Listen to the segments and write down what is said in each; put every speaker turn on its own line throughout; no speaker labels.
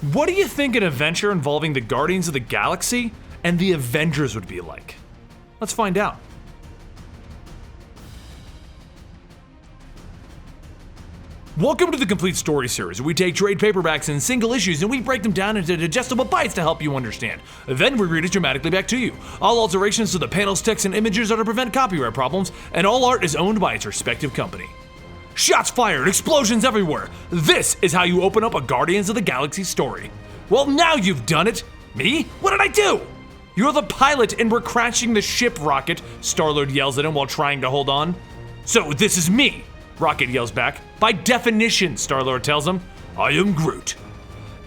What do you think an adventure involving the Guardians of the Galaxy and the Avengers would be like? Let's find out. Welcome to the Complete Story series. We take trade paperbacks and single issues and we break them down into digestible bites to help you understand. Then we read it dramatically back to you. All alterations to the panels, text, and images are to prevent copyright problems, and all art is owned by its respective company. Shots fired, explosions everywhere. This is how you open up a Guardians of the Galaxy story. Well, now you've done it. Me? What did I do? You're the pilot and we're crashing the ship, Rocket, Star-Lord yells at him while trying to hold on. So this is me, Rocket yells back. By definition, Star-Lord tells him, I am Groot.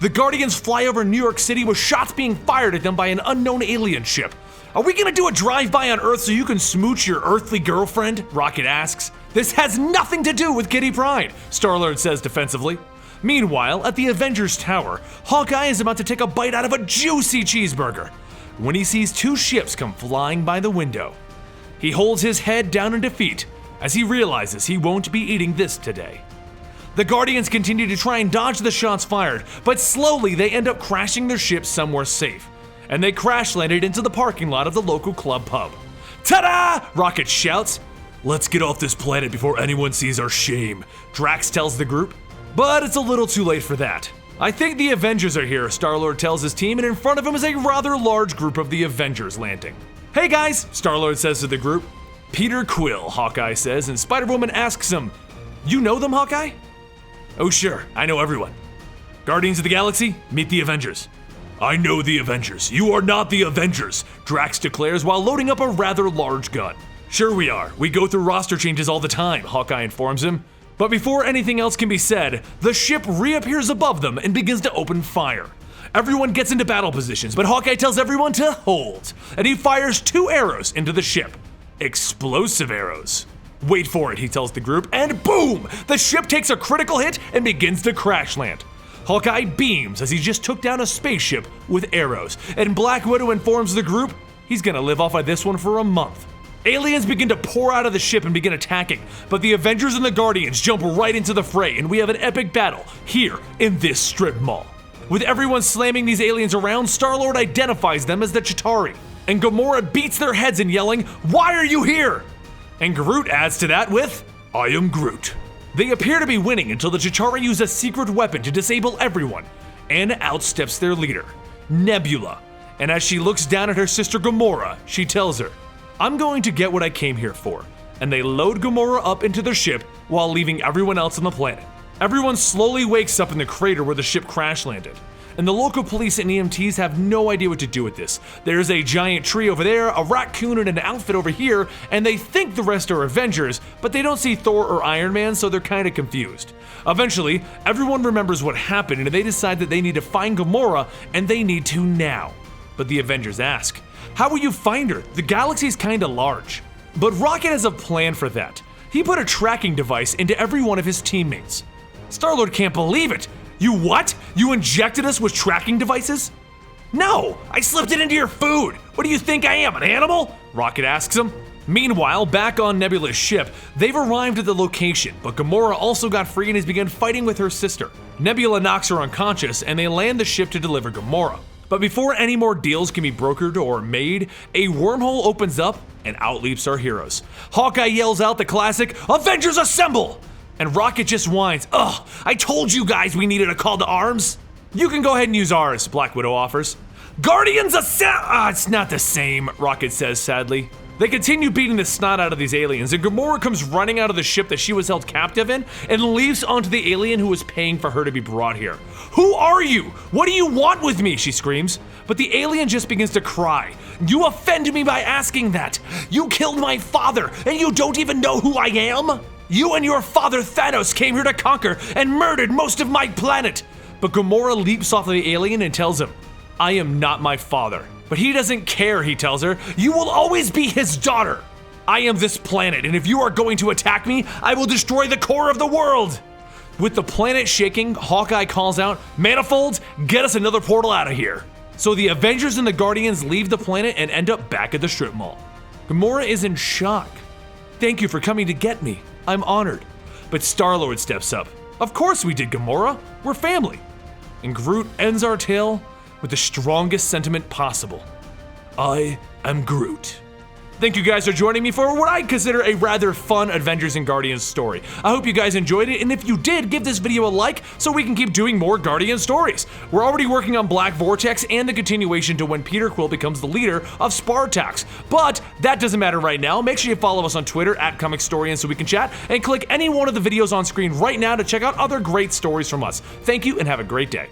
The Guardians fly over New York City with shots being fired at them by an unknown alien ship. Are we gonna do a drive-by on Earth so you can smooch your earthly girlfriend? Rocket asks. This has nothing to do with Kitty Pryde, Star-Lord says defensively. Meanwhile, at the Avengers Tower, Hawkeye is about to take a bite out of a juicy cheeseburger when he sees two ships come flying by the window. He holds his head down in defeat as he realizes he won't be eating this today. The Guardians continue to try and dodge the shots fired, but slowly they end up crashing their ship somewhere safe, and they crash landed into the parking lot of the local club pub. Ta-da! Rocket shouts. Let's get off this planet before anyone sees our shame, Drax tells the group. But it's a little too late for that. I think the Avengers are here, Star-Lord tells his team, and in front of him is a rather large group of the Avengers landing. Hey guys, Star-Lord says to the group. Peter Quill, Hawkeye says, and Spider-Woman asks him, You know them, Hawkeye? Oh sure, I know everyone. Guardians of the Galaxy, meet the Avengers. I know the Avengers. You are not the Avengers, Drax declares while loading up a rather large gun. Sure we are. We go through roster changes all the time, Hawkeye informs him. But before anything else can be said, the ship reappears above them and begins to open fire. Everyone gets into battle positions, but Hawkeye tells everyone to hold, and he fires 2 arrows into the ship. Explosive arrows. Wait for it, he tells the group, and boom! The ship takes a critical hit and begins to crash land. Hawkeye beams as he just took down a spaceship with arrows, and Black Widow informs the group he's gonna live off of this one for a month. Aliens begin to pour out of the ship and begin attacking, but the Avengers and the Guardians jump right into the fray, and we have an epic battle here in this strip mall. With everyone slamming these aliens around, Star-Lord identifies them as the Chitauri, and Gamora beats their heads in yelling, Why are you here? And Groot adds to that with, I am Groot. They appear to be winning until the Chitauri use a secret weapon to disable everyone, and out steps their leader, Nebula. And as she looks down at her sister Gamora, she tells her, I'm going to get what I came here for. And they load Gamora up into their ship while leaving everyone else on the planet. Everyone slowly wakes up in the crater where the ship crash landed. And the local police and EMTs have no idea what to do with this. There's a giant tree over there, a raccoon in an outfit over here, and they think the rest are Avengers, but they don't see Thor or Iron Man, so they're kinda confused. Eventually, everyone remembers what happened and they decide that they need to find Gamora, and they need to now. But the Avengers ask, how will you find her? The galaxy's kinda large. But Rocket has a plan for that. He put a tracking device into every one of his teammates. Star-Lord can't believe it. You what? You injected us with tracking devices? No, I slipped it into your food. What do you think I am, an animal? Rocket asks him. Meanwhile, back on Nebula's ship, they've arrived at the location, but Gamora also got free and has begun fighting with her sister. Nebula knocks her unconscious and they land the ship to deliver Gamora. But before any more deals can be brokered or made, a wormhole opens up and out leaps our heroes. Hawkeye yells out the classic, Avengers Assemble! And Rocket just whines, ugh, I told you guys we needed a call to arms. You can go ahead and use ours, Black Widow offers. Guardians Assemble! It's not the same, Rocket says sadly. They continue beating the snot out of these aliens, and Gamora comes running out of the ship that she was held captive in and leaps onto the alien who was paying for her to be brought here. Who are you? What do you want with me? She screams. But the alien just begins to cry. You offend me by asking that. You killed my father, and you don't even know who I am? You and your father Thanos came here to conquer and murdered most of my planet. But Gamora leaps off of the alien and tells him, I am not my father. But he doesn't care, he tells her. You will always be his daughter. I am this planet, and if you are going to attack me, I will destroy the core of the world. With the planet shaking, Hawkeye calls out, Manifold, get us another portal out of here. So the Avengers and the Guardians leave the planet and end up back at the strip mall. Gamora is in shock. Thank you for coming to get me. I'm honored. But Star-Lord steps up. Of course we did, Gamora. We're family. And Groot ends our tale with the strongest sentiment possible. I am Groot. Thank you guys for joining me for what I consider a rather fun Avengers and Guardians story. I hope you guys enjoyed it, and if you did, give this video a like so we can keep doing more Guardian stories. We're already working on Black Vortex and the continuation to when Peter Quill becomes the leader of Spartax. But that doesn't matter right now. Make sure you follow us on Twitter at Comicstorian so we can chat, and click any one of the videos on screen right now to check out other great stories from us. Thank you and have a great day.